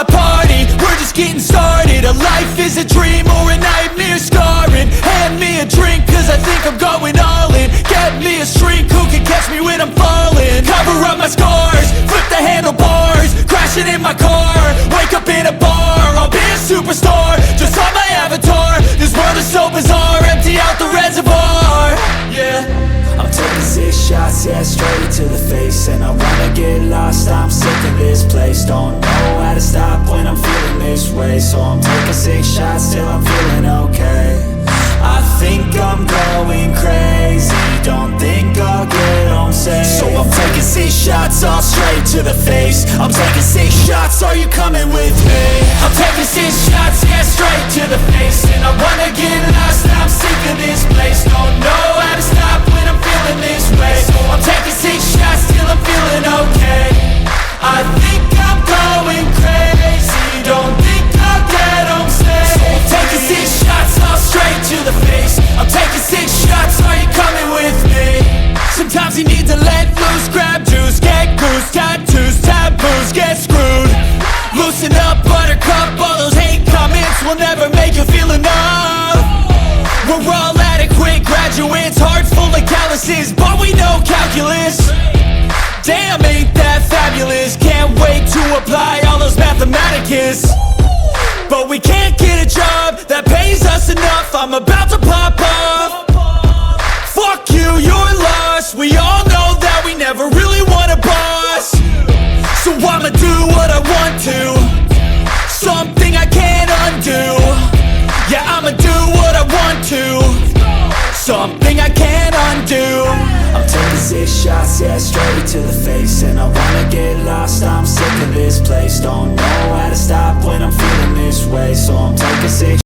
my party, we're just getting started. A life is a dream or a nightmare scarring. Hand me a drink cause I think I'm going all in. Get me a shrink who can catch me when I'm falling. Cover up my scars, flip the handlebars, crashing in my car, wake up in a bar. I'll be a superstar, just on my avatar. This world is so bizarre, empty out the reservoir. Yeah, I'm taking 6 shots, yeah, straight to the face. And I wanna get lost, I'm sick of this place. Don't know how to stop when I'm feeling this way. So I'm taking 6 shots till I'm feeling okay. I think I'm going crazy, don't think I'll get home safe. So I'm taking 6 shots, all straight to the face. I'm taking 6 shots, are you coming with me? I'm taking 6 shots, yeah, straight to the face. And I wanna get lost, I'm sick of this place. Don't know how to stop when I'm feeling this way. So I'm taking 6 shots till I'm feeling okay. I think I'm going crazy, don't think I'll get home safe. So I'm taking 6 shots, all straight to the face. I'm taking 6 shots, are you coming with me? sometimes you need to let loose, grab juice, get goose, tattoos, taboos, get screwed. Loosen up, buttercup, all those hate comments will never make you feel enough. We're all adequate graduates, hearts full of calluses, but we know calculus. Damn, ain't that fabulous? Can't wait to apply all those mathematicus. But we can't get a job that pays us enough. I'm about to pop off. Fuck you, you're lost. We all know that we never really want a boss. So I'ma do what I want to, something I can't undo. Yeah, I'ma do what I want to, something I can't undo. I'm taking 6 shots, yeah, straight to the face. And I wanna get lost, I'm sick of this place. Don't know how to stop when I'm feeling this way. So I'm taking 6